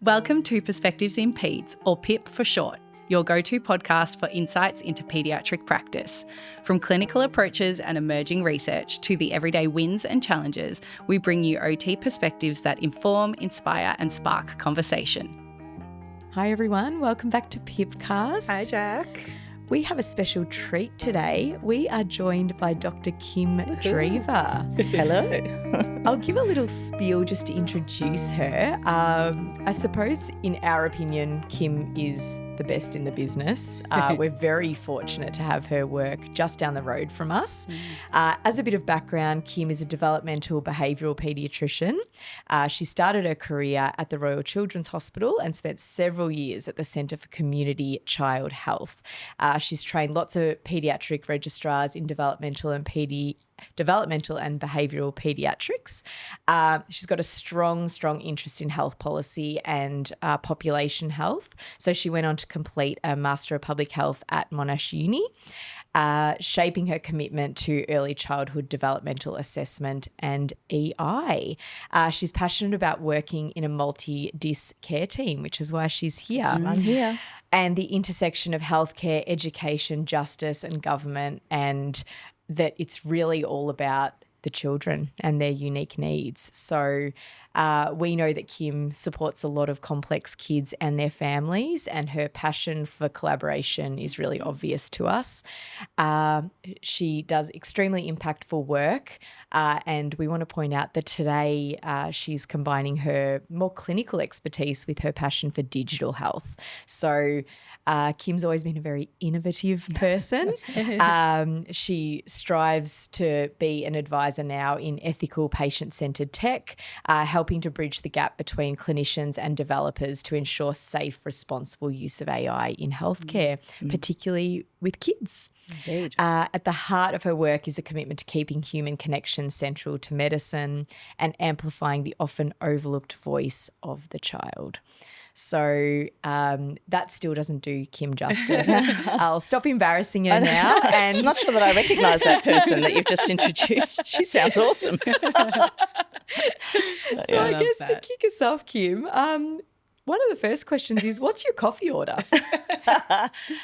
Welcome to Perspectives in Peds, or PIP for short, your go-to podcast for insights into paediatric practice. From clinical approaches and emerging research to the everyday wins and challenges, we bring you OT perspectives that inform, inspire and spark conversation. Hi everyone, welcome back to Pipcast. Hi Jack. We have a special treat today. We are joined by Dr Kim Drever. Hello. I'll give a little spiel just to introduce her. I suppose in our opinion, Kim is the best in the business. We're very fortunate to have her work just down the road from us. As a bit of background, Kim is a developmental behavioural paediatrician. She started her career at the Royal Children's Hospital and spent several years at the Centre for Community Child Health. She's trained lots of paediatric registrars in developmental and behavioural paediatrics. She's got a strong interest in health policy and population health. So she went on to complete a Master of Public Health at Monash Uni, shaping her commitment to early childhood developmental assessment and EI. She's passionate about working in a multi-dis care team, which is why she's here. I'm here. And the intersection of healthcare, education, justice and government, and that it's really all about the children and their unique needs. So we know that Kim supports a lot of complex kids and their families, and her passion for collaboration is really obvious to us. She does extremely impactful work, and we want to point out that today she's combining her more clinical expertise with her passion for digital health. So Kim's always been a very innovative person. She strives to be an advisor now in ethical patient-centred tech, helping to bridge the gap between clinicians and developers to ensure safe, responsible use of AI in healthcare, particularly with kids. Indeed. At the heart of her work is a commitment to keeping human connection central to medicine and amplifying the often overlooked voice of the child. So that still doesn't do Kim justice. I'll stop embarrassing her now. And I'm not sure that I recognise that person that you've just introduced. She sounds awesome. So I guess to kick us off, Kim, one of the first questions is, what's your coffee order?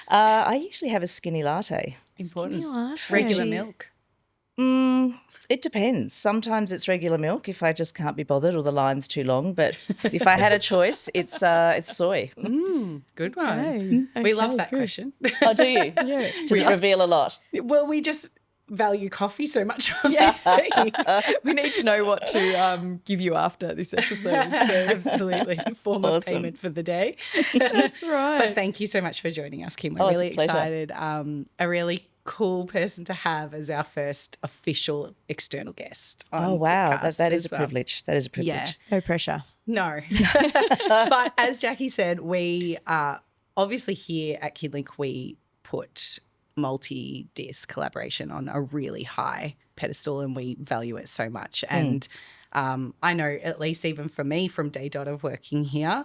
I usually have a skinny latte. Important. Skinny latte. Regular milk. It depends. Sometimes it's regular milk if I just can't be bothered or the line's too long. But if I had a choice, it's soy. Good one. We love that question. Oh, do you? Yeah. Does it reveal a lot? Well, we just value coffee so much on Yes. this tea. We need to know what to give you after this episode. So. Absolutely. Form of Awesome. payment for the day. That's right. But thank you so much for joining us, Kim. We're Oh, it's really a pleasure. excited. A really cool person to have as our first official external guest on Oh, wow. podcasts That is as a well. privilege. That is a privilege. Yeah. No pressure. No. But as Jackie said, we are obviously here at Kid Link, we put multi-disc collaboration on a really high pedestal and we value it so much. And I know, at least even for me from day dot of working here,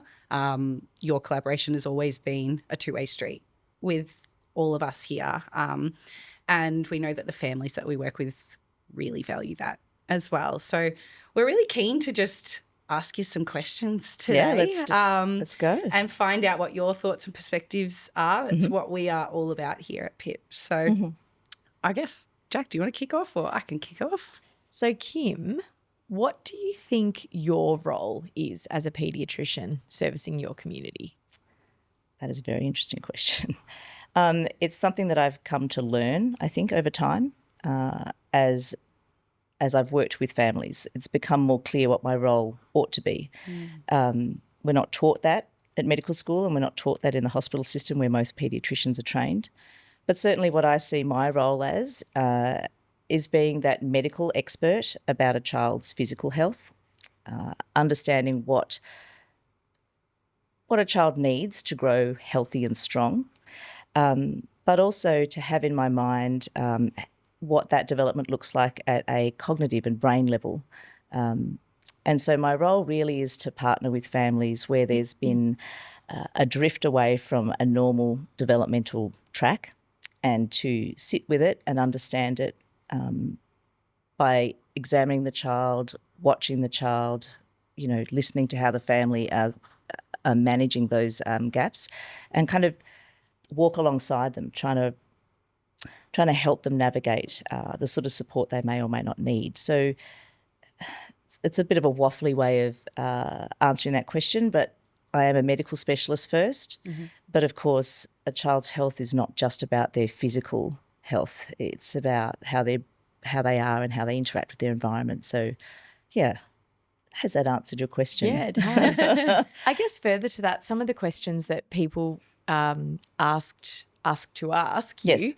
your collaboration has always been a two-way street with all of us here. And we know that the families that we work with really value that as well. So we're really keen to just ask you some questions today. Yeah, let's go. And find out what your thoughts and perspectives are. That's what we are all about here at PIP. So I guess, Jack, do you want to kick off or I can kick off? So, Kim, what do you think your role is as a paediatrician servicing your community? That is a very interesting question. It's something that I've come to learn, I think, over time as I've worked with families. It's become more clear what my role ought to be. We're not taught that at medical school and we're not taught that in the hospital system where most paediatricians are trained. But certainly what I see my role as is being that medical expert about a child's physical health, understanding what a child needs to grow healthy and strong, but also to have in my mind what that development looks like at a cognitive and brain level. And so my role really is to partner with families where there's been a drift away from a normal developmental track and to sit with it and understand it by examining the child, watching the child, listening to how the family are managing those gaps, and kind of walk alongside them, trying to help them navigate the sort of support they may or may not need. So it's a bit of a waffly way of answering that question, but I am a medical specialist first. But of course, a child's health is not just about their physical health. It's about how they are and how they interact with their environment. So, yeah, has that answered your question? Yeah, it has. I guess further to that, some of the questions that people asked to ask you, Yes.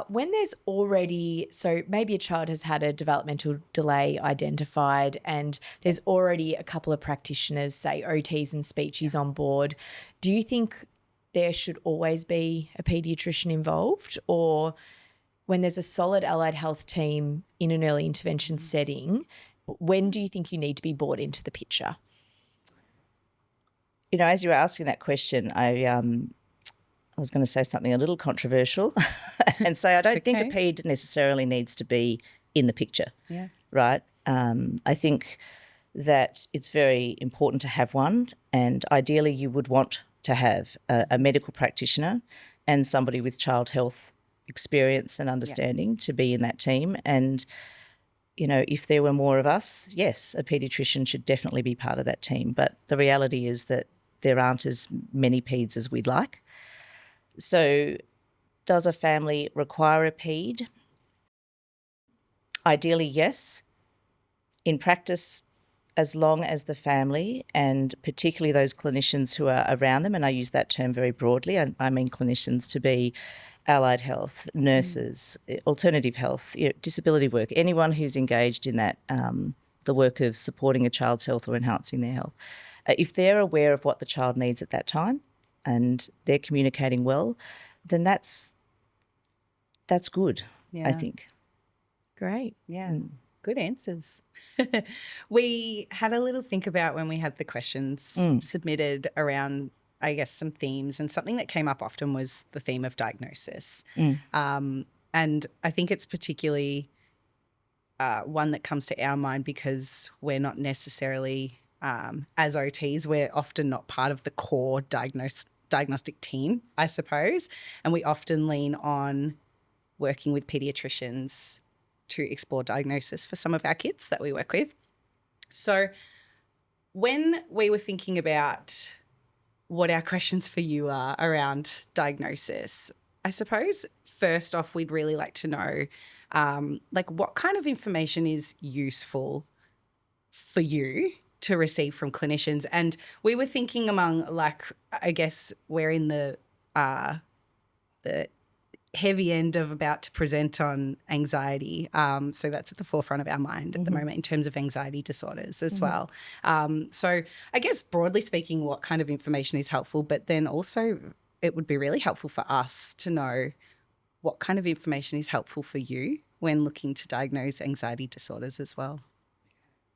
when there's already, so maybe a child has had a developmental delay identified and there's already a couple of practitioners, say OTs and speechies on board, do you think there should always be a paediatrician involved? Or when there's a solid allied health team in an early intervention setting, when do you think you need to be brought into the picture? You know, as you were asking that question, I was going to say something a little controversial and say I don't think a paed necessarily needs to be in the picture. Yeah. Right? I think that it's very important to have one, and ideally you would want to have a medical practitioner and somebody with child health experience and understanding to be in that team. And, you know, if there were more of us, yes, a paediatrician should definitely be part of that team. But the reality is that there aren't as many peds as we'd like. So does a family require a paed? Ideally, yes. In practice, as long as the family, and particularly those clinicians who are around them, and I use that term very broadly, I mean clinicians to be allied health, nurses, alternative health, disability work, anyone who's engaged in that, the work of supporting a child's health or enhancing their health. If they're aware of what the child needs at that time and they're communicating well, then that's good, I think. Great. Yeah. Good answers. We had a little think about when we had the questions submitted around, I guess, some themes, and something that came up often was the theme of diagnosis. And I think it's particularly one that comes to our mind because we're not necessarily, as OTs, we're often not part of the core diagnostic team, I suppose, and we often lean on working with paediatricians to explore diagnosis for some of our kids that we work with. So when we were thinking about what our questions for you are around diagnosis, I suppose first off, we'd really like to know what kind of information is useful for you to receive from clinicians. And we were thinking among, I guess we're in the heavy end of about to present on anxiety. So that's at the forefront of our mind at the moment in terms of anxiety disorders as well. So I guess broadly speaking, what kind of information is helpful, but then also it would be really helpful for us to know what kind of information is helpful for you when looking to diagnose anxiety disorders as well.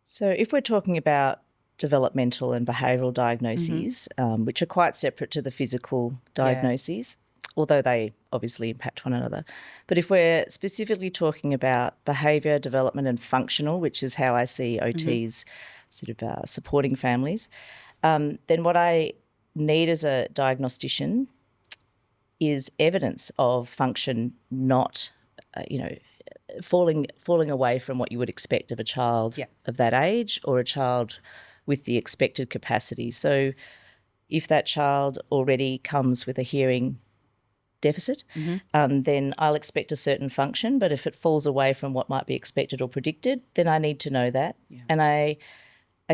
So if we're talking about developmental and behavioural diagnoses, which are quite separate to the physical diagnoses, although they obviously impact one another. But if we're specifically talking about behaviour, development and functional, which is how I see OTs sort of supporting families, then what I need as a diagnostician is evidence of function not, falling away from what you would expect of a child of that age or a child with the expected capacity. So if that child already comes with a hearing deficit, then I'll expect a certain function, but if it falls away from what might be expected or predicted, then I need to know that. And I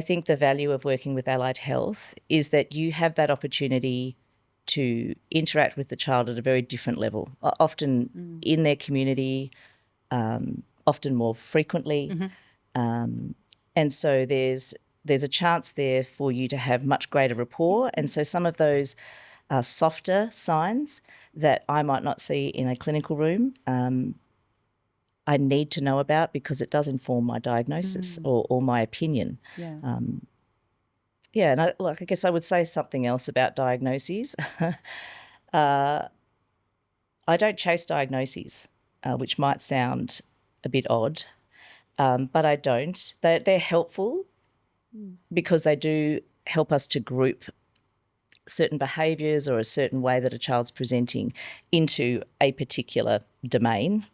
think the value of working with allied health is that you have that opportunity to interact with the child at a very different level, often in their community, often more frequently. And so there's a chance there for you to have much greater rapport. And so some of those softer signs that I might not see in a clinical room, I need to know about because it does inform my diagnosis or my opinion. And I guess I would say something else about diagnoses. I don't chase diagnoses, which might sound a bit odd, but I don't. They're helpful because they do help us to group certain behaviours or a certain way that a child's presenting into a particular domain.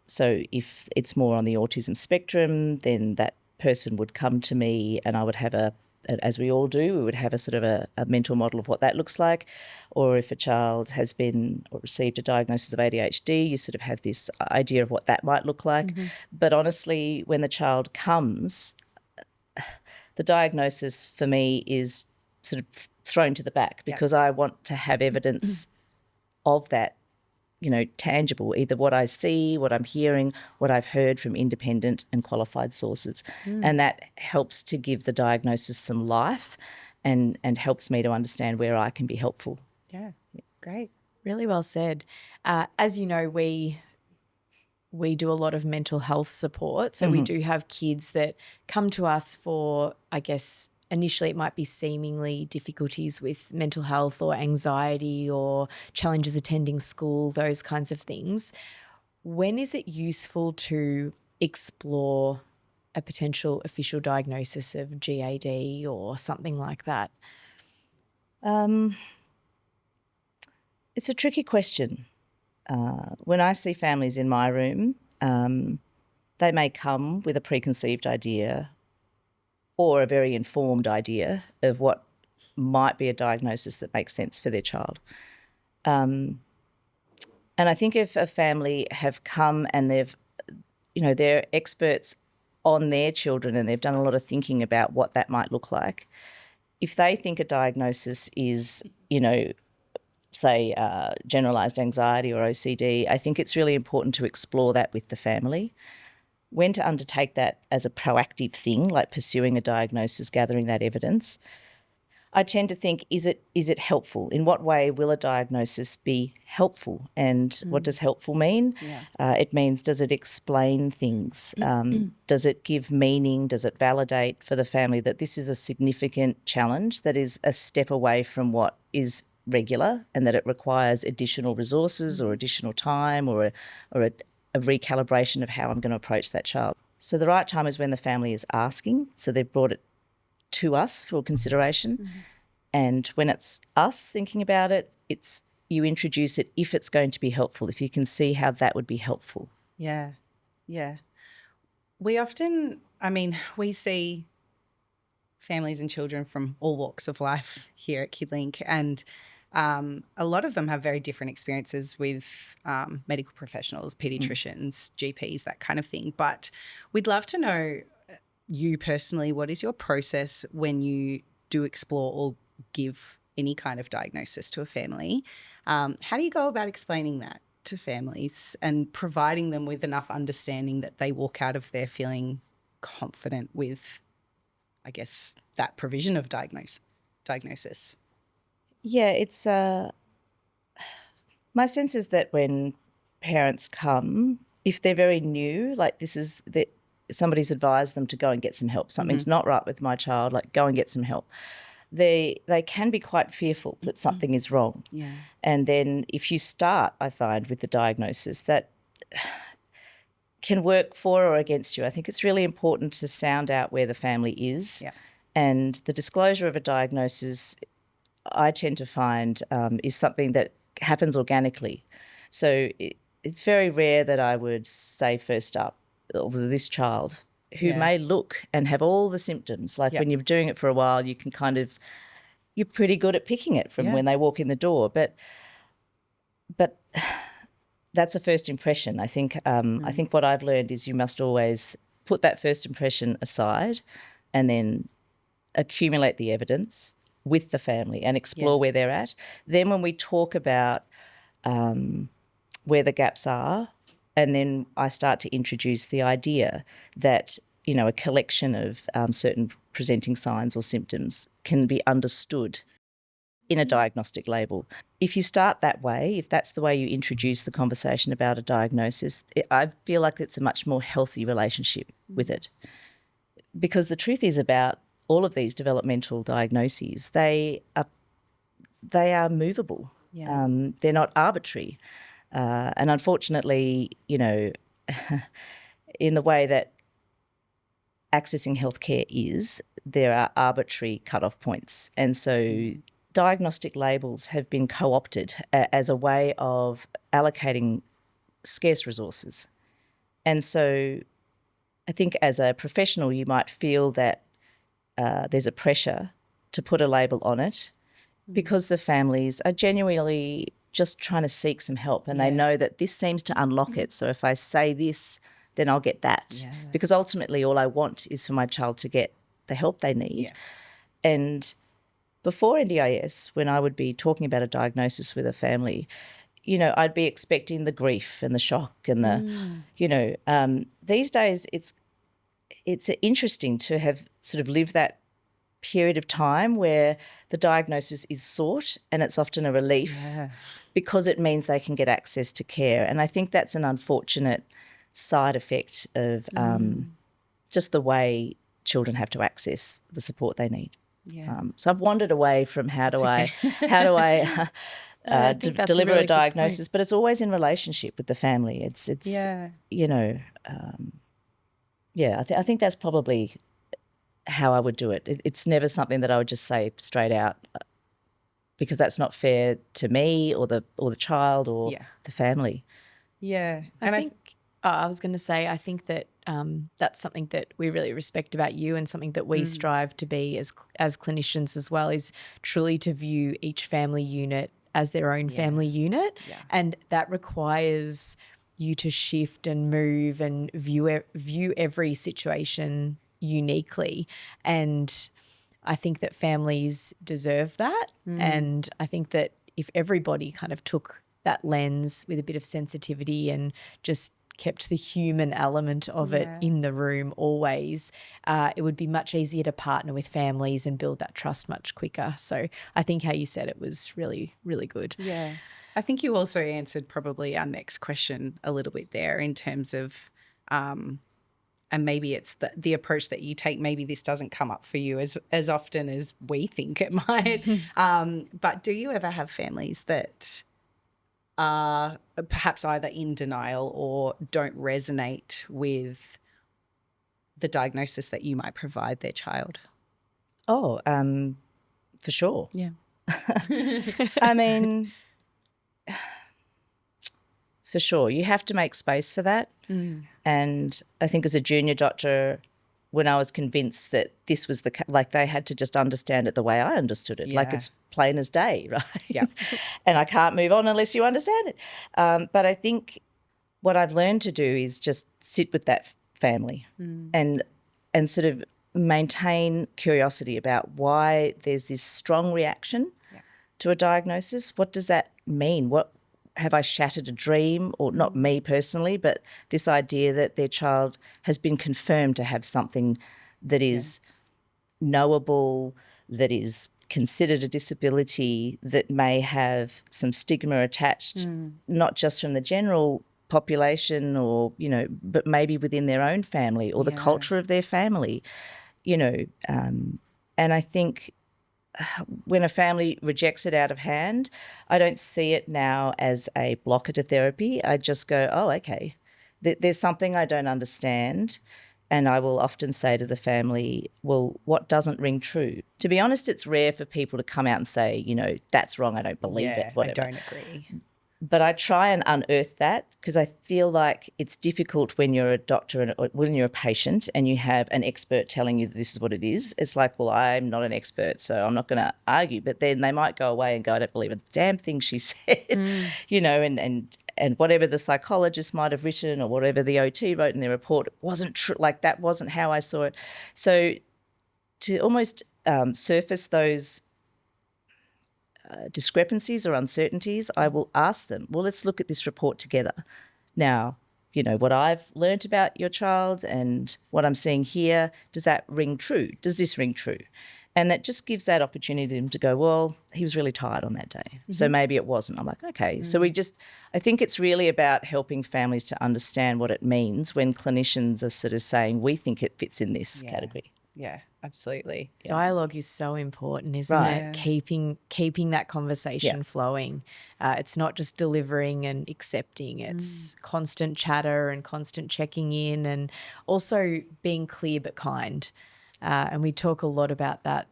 So if it's more on the autism spectrum, then that person would come to me and I would have as we all do, we would have a sort of a mental model of what that looks like. Or if a child has been or received a diagnosis of ADHD, you sort of have this idea of what that might look like. But honestly, when the child comes, the diagnosis for me is sort of thrown to the back because I want to have evidence of that, tangible, either what I see, what I'm hearing, what I've heard from independent and qualified sources. And that helps to give the diagnosis some life and helps me to understand where I can be helpful. Yeah, great. Really well said. As you know, we do a lot of mental health support. So we do have kids that come to us for, I guess, initially it might be seemingly difficulties with mental health or anxiety or challenges attending school, those kinds of things. When is it useful to explore a potential official diagnosis of GAD or something like that? It's a tricky question. When I see families in my room, they may come with a preconceived idea or a very informed idea of what might be a diagnosis that makes sense for their child. And I think if a family have come and they're experts on their children and they've done a lot of thinking about what that might look like, if they think a diagnosis is, say generalised anxiety or OCD, I think it's really important to explore that with the family. When to undertake that as a proactive thing, like pursuing a diagnosis, gathering that evidence. I tend to think, is it helpful? In what way will a diagnosis be helpful? And what does helpful mean? It means, does it explain things? Does it give meaning? Does it validate for the family that this is a significant challenge that is a step away from what is regular and that it requires additional resources or additional time or a recalibration of how I'm going to approach that child. So the right time is when the family is asking. So they've brought it to us for consideration. And when it's us thinking about it, you introduce it if it's going to be helpful, if you can see how that would be helpful. Yeah. We often, we see families and children from all walks of life here at Kid Link, and a lot of them have very different experiences with medical professionals, paediatricians, GPs, that kind of thing. But we'd love to know, you personally, what is your process when you do explore or give any kind of diagnosis to a family? How do you go about explaining that to families and providing them with enough understanding that they walk out of there feeling confident with, I guess, that provision of diagnosis? Yeah, it's my sense is that when parents come, if they're very new, like somebody's advised them to go and get some help, something's not right with my child, like go and get some help. They can be quite fearful that something is wrong. Yeah. And then if you start, I find, with the diagnosis, that can work for or against you. I think it's really important to sound out where the family is. Yeah. And the disclosure of a diagnosis, I tend to find, is something that happens organically. So it's very rare that I would say first up, this child who may look and have all the symptoms. Like when you're doing it for a while, you can you're pretty good at picking it from when they walk in the door. But that's a first impression. I think what I've learned is you must always put that first impression aside and then accumulate the evidence with the family and explore where they're at. Then when we talk about where the gaps are, and then I start to introduce the idea that, a collection of certain presenting signs or symptoms can be understood in a diagnostic label. If you start that way, if that's the way you introduce the conversation about a diagnosis, I feel like it's a much more healthy relationship with it. Because the truth is about all of these developmental diagnoses, they are movable. Yeah. They're not arbitrary. And unfortunately, in the way that accessing healthcare is, there are arbitrary cut-off points. And so diagnostic labels have been co-opted as a way of allocating scarce resources. And so I think as a professional you might feel that there's a pressure to put a label on it because the families are genuinely just trying to seek some help, and they know that this seems to unlock it. So if I say this, then I'll get that. Yeah. Because ultimately all I want is for my child to get the help they need. Yeah. And before NDIS, when I would be talking about a diagnosis with a family, you know, I'd be expecting the grief and the shock and the, you know, these days it's interesting to have sort of lived that period of time where the diagnosis is sought, and it's often a relief because it means they can get access to care. And I think that's an unfortunate side effect of just the way children have to access the support they need. Yeah. So I've wandered away from how do I think that's a deliver really a good diagnosis, but it's always in relationship with the family. It's you know, I think that's probably how I would do it. It's never something that I would just say straight out, because that's not fair to me or the child or the family. Yeah. I think I was going to say, I think that that's something that we really respect about you, and something that we strive to be as clinicians as well, is truly to view each family unit as their own family unit. Yeah. And that requires you to shift and move and view every situation uniquely. And I think that families deserve that. And I think that if everybody kind of took that lens with a bit of sensitivity and just kept the human element of it in the room always, it would be much easier to partner with families and build that trust much quicker. So I think how you said it was really, really good. Yeah. I think you also answered probably our next question a little bit there in terms of and maybe it's the approach that you take. Maybe this doesn't come up for you as often as we think it might. But do you ever have families that are perhaps either in denial or don't resonate with the diagnosis that you might provide their child? Oh, for sure. Yeah. I mean, for sure. You have to make space for that. And I think as a junior doctor, when I was convinced that this was like they had to just understand it the way I understood it, like it's plain as day, right? Yeah. And I can't move on unless you understand it. But I think what I've learned to do is just sit with that family and sort of maintain curiosity about why there's this strong reaction to a diagnosis. What does that mean? What have I shattered a dream? Or not me personally, but this idea that their child has been confirmed to have something that is knowable, that is considered a disability, that may have some stigma attached, not just from the general population or, you know, but maybe within their own family or the culture of their family, you know. And I think when a family rejects it out of hand, I don't see it now as a blocker to therapy. I just go, oh, okay, there's something I don't understand. And I will often say to the family, well, what doesn't ring true? To be honest, it's rare for people to come out and say, you know, that's wrong, I don't believe it, whatever. I don't agree. But I try and unearth that, because I feel like it's difficult when you're a doctor or when you're a patient and you have an expert telling you that this is what it is. It's like, well, I'm not an expert, so I'm not going to argue. But then they might go away and go, I don't believe a damn thing she said, you know, and whatever the psychologist might have written or whatever the OT wrote in their report, it wasn't true. Like, that wasn't how I saw it. So to almost surface those discrepancies or uncertainties, I will ask them, well, let's look at this report together. Now, you know, what I've learnt about your child and what I'm seeing here, does that ring true? Does this ring true? And that just gives that opportunity to them to go, well, he was really tired on that day, so maybe it wasn't. I'm like, okay. So I think it's really about helping families to understand what it means when clinicians are sort of saying, we think it fits in this category. Yeah, absolutely. Dialogue is so important, isn't it? Keeping that conversation flowing. It's not just delivering and accepting. It's constant chatter and constant checking in, and also being clear but kind. And we talk a lot about that,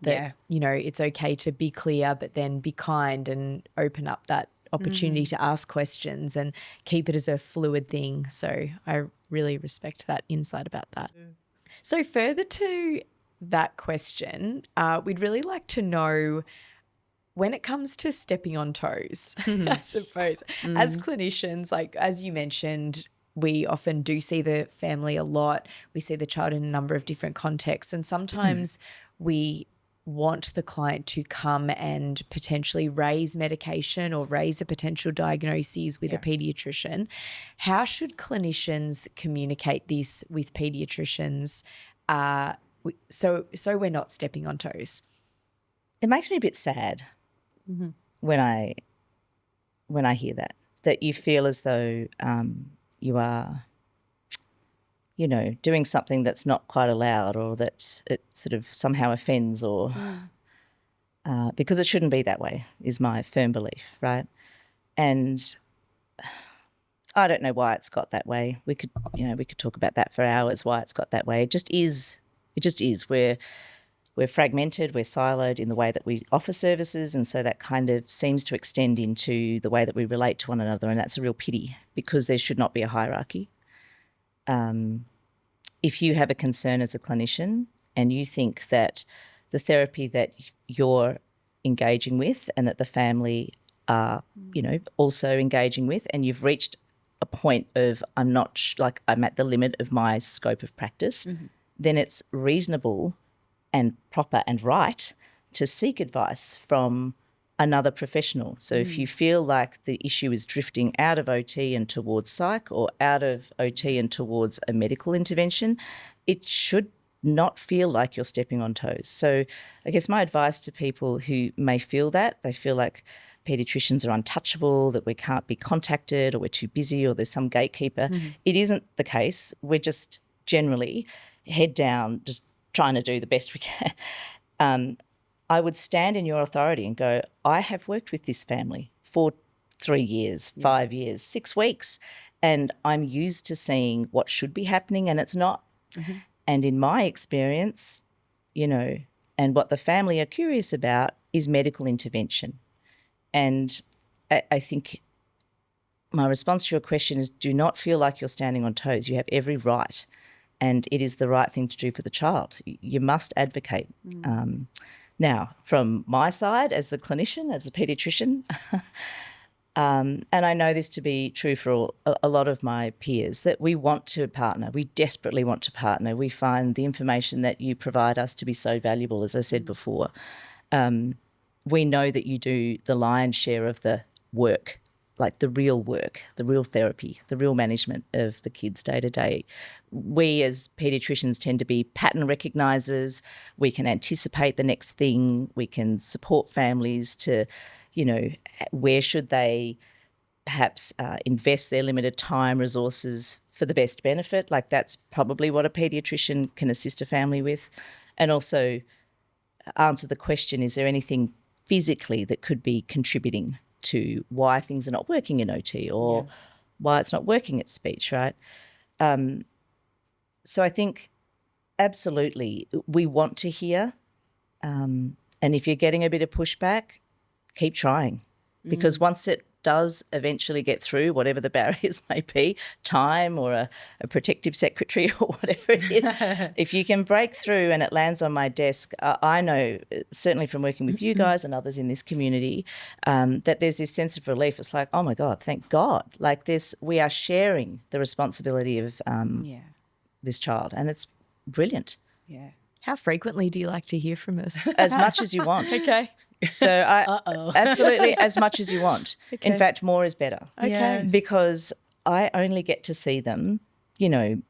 you know, it's okay to be clear, but then be kind and open up that opportunity to ask questions and keep it as a fluid thing. So I really respect that insight about that. So further to that question, we'd really like to know, when it comes to stepping on toes, I suppose, as clinicians, like as you mentioned, we often do see the family a lot. We see the child in a number of different contexts, and sometimes we want the client to come and potentially raise medication or raise a potential diagnosis with a paediatrician. How should clinicians communicate this with paediatricians so we're not stepping on toes? It makes me a bit sad when I hear that you feel as though you are, you know, doing something that's not quite allowed, or that it sort of somehow offends, or because it shouldn't be that way, is my firm belief, right? And I don't know why it's got that way. We could talk about that for hours, why it's got that way. It just is. We're fragmented, we're siloed in the way that we offer services, and so that kind of seems to extend into the way that we relate to one another, and that's a real pity, because there should not be a hierarchy. If you have a concern as a clinician and you think that the therapy that you're engaging with and that the family are, you know, also engaging with, and you've reached a point of I'm at the limit of my scope of practice, then it's reasonable and proper and right to seek advice from another professional. So if you feel like the issue is drifting out of OT and towards psych, or out of OT and towards a medical intervention, it should not feel like you're stepping on toes. So I guess my advice to people who may feel that, they feel like paediatricians are untouchable, that we can't be contacted, or we're too busy, or there's some gatekeeper. It isn't the case. We're just generally head down, just trying to do the best we can. I would stand in your authority and go, I have worked with this family for 3 years, 5 years, 6 weeks, and I'm used to seeing what should be happening and it's not. And in my experience, you know, and what the family are curious about is medical intervention. And I think my response to your question is, do not feel like you're standing on toes. You have every right, and it is the right thing to do for the child. You must advocate. Now, from my side as the clinician, as a paediatrician, and I know this to be true for a lot of my peers, that we want to partner. We desperately want to partner. We find the information that you provide us to be so valuable, as I said before. We know that you do the lion's share of the work, like the real work, the real therapy, the real management of the kids day to day. We as paediatricians tend to be pattern recognisers. We can anticipate the next thing. We can support families to, you know, where should they perhaps invest their limited time, resources for the best benefit. Like, that's probably what a paediatrician can assist a family with. And also answer the question, is there anything physically that could be contributing to why things are not working in OT, or why it's not working at speech, right? So I think absolutely we want to hear, and if you're getting a bit of pushback, keep trying, because once it does eventually get through, whatever the barriers may be, time or a protective secretary or whatever it is, if you can break through and it lands on my desk, I know, certainly from working with you guys and others in this community, that there's this sense of relief. It's like, oh my God, thank God. Like this, we are sharing the responsibility of this child, and it's brilliant. Yeah. How frequently do you like to hear from us? As much as you want. Okay. So absolutely as much as you want. Okay. In fact, more is better. Okay. Because I only get to see them, you know,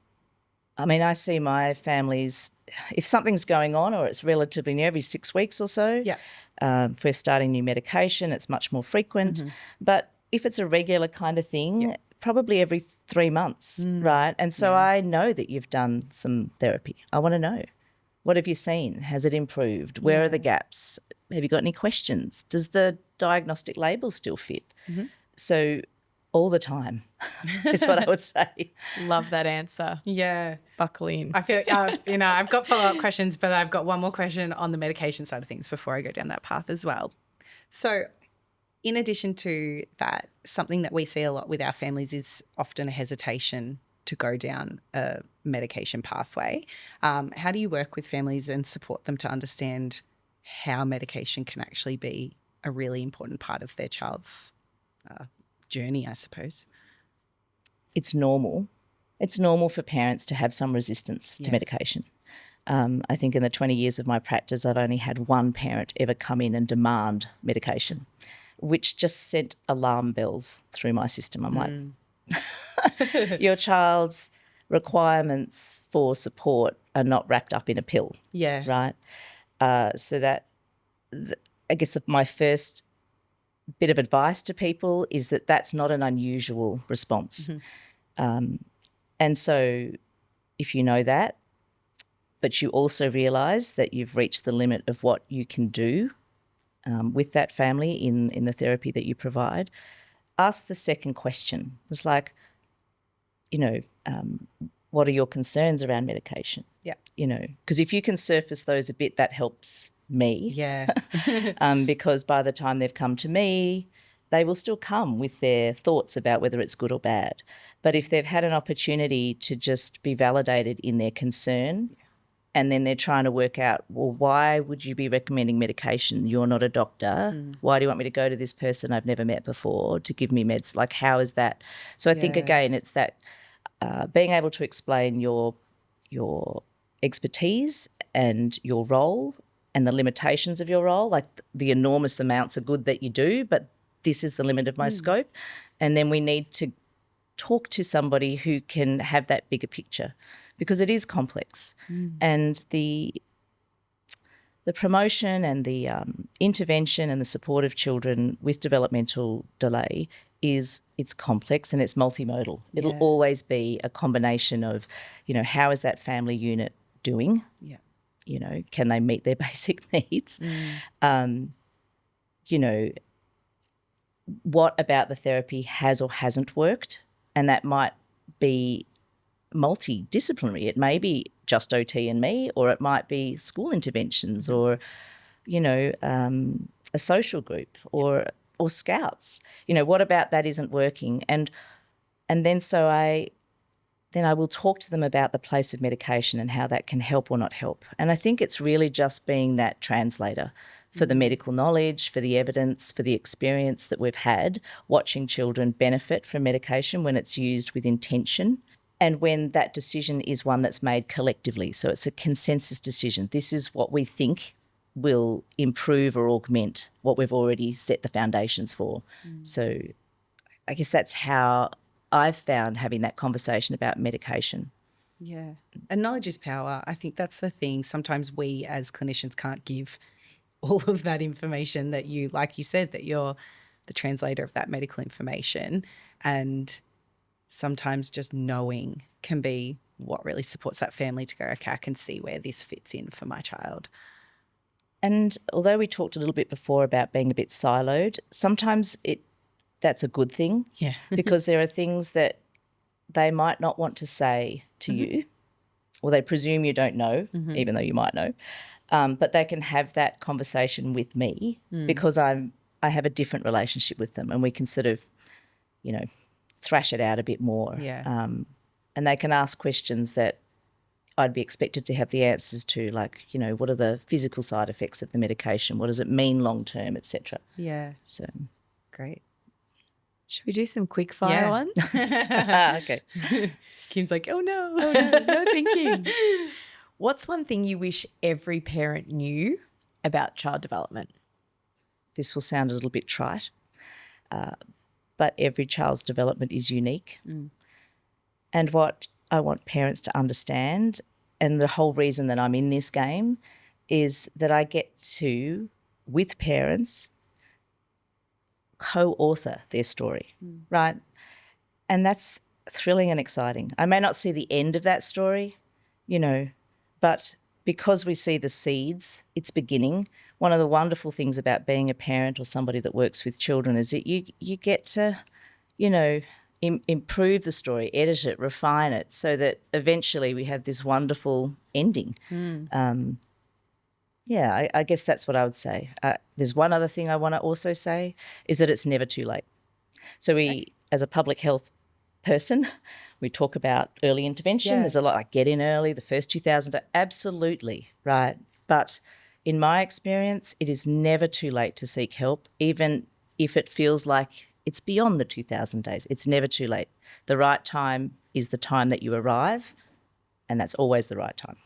I mean, I see my families, if something's going on or it's relatively new, every 6 weeks or so. Yeah. If we're starting new medication, it's much more frequent. But if it's a regular kind of thing, probably every 3 months, right? And so I know that you've done some therapy. I want to know. What have you seen? Has it improved? Where are the gaps? Have you got any questions? Does the diagnostic label still fit? So all the time is what I would say. Love that answer. Yeah. Buckle in. I feel, I've got follow-up questions, but I've got one more question on the medication side of things before I go down that path as well. So in addition to that, something that we see a lot with our families is often a hesitation to go down a medication pathway. How do you work with families and support them to understand how medication can actually be a really important part of their child's journey, I suppose? It's normal. It's normal for parents to have some resistance to medication. I think in the 20 years of my practice, I've only had one parent ever come in and demand medication, which just sent alarm bells through my system. I'm like, your child's requirements for support are not wrapped up in a pill. Yeah. Right? So that, I guess my first bit of advice to people is that that's not an unusual response. And so if you know that, but you also realise that you've reached the limit of what you can do with that family in the therapy that you provide, ask the second question. It's like, what are your concerns around medication? Yeah. Because if you can surface those a bit, that helps me. Yeah. Because by the time they've come to me, they will still come with their thoughts about whether it's good or bad. But if they've had an opportunity to just be validated in their concern, and then they're trying to work out, well, why would you be recommending medication? You're not a doctor. Why do you want me to go to this person I've never met before to give me meds? Like, how is that? So I think, again, it's that being able to explain your expertise and your role and the limitations of your role, like the enormous amounts of good that you do, but this is the limit of my scope. And then we need to talk to somebody who can have that bigger picture, because it is complex. And the promotion and the intervention and the support of children with developmental delay it's complex and it's multimodal. It'll always be a combination of, how is that family unit doing? Yeah. Can they meet their basic needs? What about the therapy has or hasn't worked? And that might be multidisciplinary. It may be just OT and me, or it might be school interventions, or a social group, or scouts. What about that isn't working? And then I will talk to them about the place of medication and how that can help or not help. And I think it's really just being that translator for the medical knowledge, for the evidence, for the experience that we've had watching children benefit from medication when it's used with intention, and when that decision is one that's made collectively. So it's a consensus decision. This is what we think will improve or augment what we've already set the foundations for. So I guess that's how I've found having that conversation about medication. Yeah. And knowledge is power. I think that's the thing. Sometimes we as clinicians can't give all of that information that you, like you said, that you're the translator of that medical information. And sometimes just knowing can be what really supports that family to go, okay, I can see where this fits in for my child. And although we talked a little bit before about being a bit siloed, sometimes that's a good thing. Yeah. Because there are things that they might not want to say to you, or they presume you don't know, even though you might know. But they can have that conversation with me because I have a different relationship with them, and we can sort of, thrash it out a bit more. Yeah. And they can ask questions that I'd be expected to have the answers to, like, what are the physical side effects of the medication? What does it mean long term, etc. Yeah. So great. Should we do some quick fire ones? Okay. Kim's like, oh no. No thinking. What's one thing you wish every parent knew about child development? This will sound a little bit trite, but every child's development is unique. And what I want parents to understand, and the whole reason that I'm in this game, is that I get to, with parents, co-author their story, right? And that's thrilling and exciting. I may not see the end of that story, but because we see the seeds, it's beginning. One of the wonderful things about being a parent or somebody that works with children is that you get to improve the story, edit it, refine it, so that eventually we have this wonderful ending. I guess that's what I would say. There's one other thing I want to also say is that it's never too late. So we, as a public health person, we talk about early intervention. Yeah. There's a lot like get in early, the first 2,000 days. Absolutely, right. But in my experience, it is never too late to seek help, even if it feels like it's beyond the 2,000 days. It's never too late. The right time is the time that you arrive, and that's always the right time.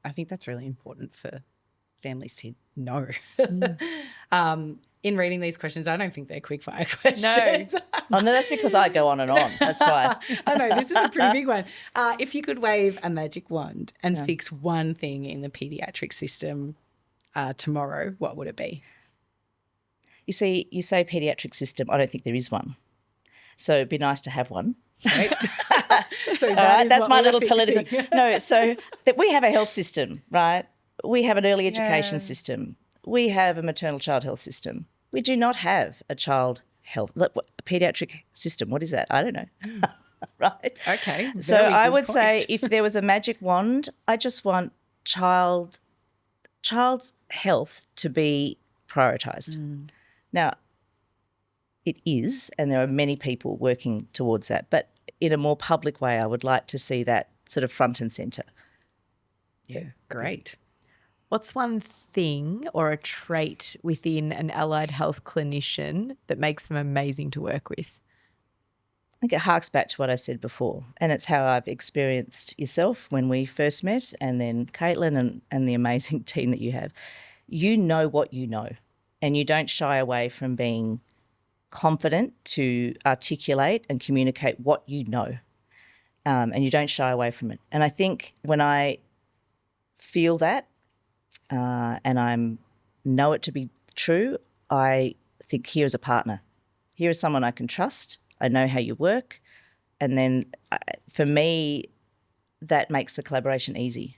I think that's really important for families to know. In reading these questions, I don't think they're quick fire questions. No, that's because I go on and on. That's why. I know, this is a pretty big one. If you could wave a magic wand and fix one thing in the paediatric system tomorrow, what would it be? You see, you say paediatric system. I don't think there is one. So it'd be nice to have one. Right? So that's my little political. No, so that we have a health system, right? We have an early education system. We have a maternal child health system. We do not have a child health, a paediatric system. What is that? I don't know. Right? Okay. So I would say if there was a magic wand, I just want child's health to be prioritised. Now, it is, and there are many people working towards that, but in a more public way, I would like to see that sort of front and centre. Yeah, great. What's one thing or a trait within an allied health clinician that makes them amazing to work with? I think it harks back to what I said before, and it's how I've experienced yourself when we first met, and then Caitlin and the amazing team that you have. You know what you know, and you don't shy away from being confident to articulate and communicate what you know, and you don't shy away from it. And I think when I feel that and I know it to be true, I think here is a partner. Here is someone I can trust. I know how you work. And then for me, that makes the collaboration easy.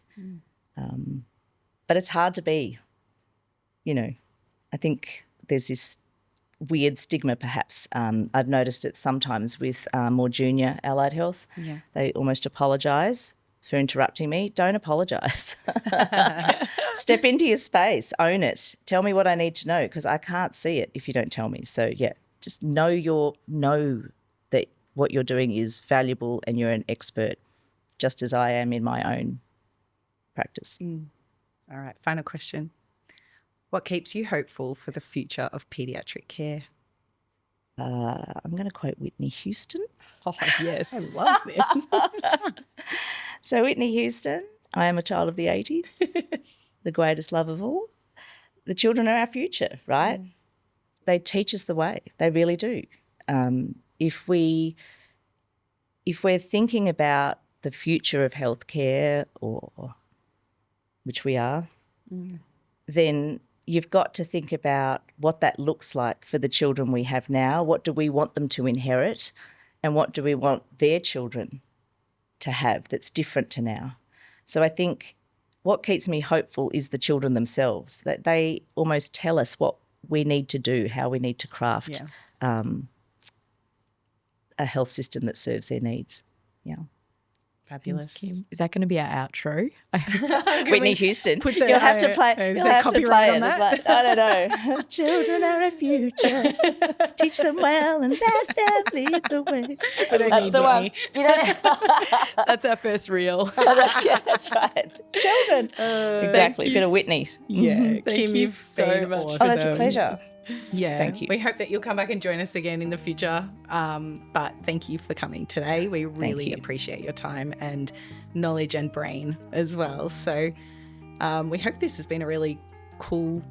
But it's hard to be, I think there's this weird stigma perhaps. I've noticed it sometimes with more junior allied health. Yeah. They almost apologise for interrupting me. Don't apologise. Step into your space, own it. Tell me what I need to know, because I can't see it if you don't tell me. So, yeah, just know that what you're doing is valuable and you're an expert, just as I am in my own practice. All right, final question. What keeps you hopeful for the future of paediatric care? I'm going to quote Whitney Houston. Oh, yes. I love this. So Whitney Houston, I am a child of the 80s, the greatest love of all. The children are our future, right? They teach us the way. They really do. If we're thinking about the future of healthcare, or which we are, then you've got to think about what that looks like for the children we have now. What do we want them to inherit, and what do we want their children to have that's different to now? So I think what keeps me hopeful is the children themselves, that they almost tell us what we need to do, how we need to craft a health system that serves their needs. Yeah. Fabulous. Thanks, Kim. Is that going to be our outro? Whitney Houston. You'll have to play. You'll have to play it. It's like, I don't know. Children are a future. Teach them well and let them lead the way. That's the one. That's our first reel. Yeah, that's right. Children. Exactly. A bit of Whitney. Yeah. Thank Kim, you you've so been much. awesome. Oh, that's a pleasure. Yeah. Thank you. We hope that you'll come back and join us again in the future. But thank you for coming today. We really appreciate your time and knowledge and brain as well. So we hope this has been a really cool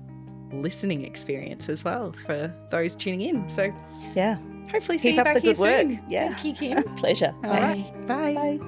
listening experience as well for those tuning in. So yeah, hopefully see keep you up back the here good work. soon. Yeah. Thank you, Kim. Pleasure. All right. Bye. Bye.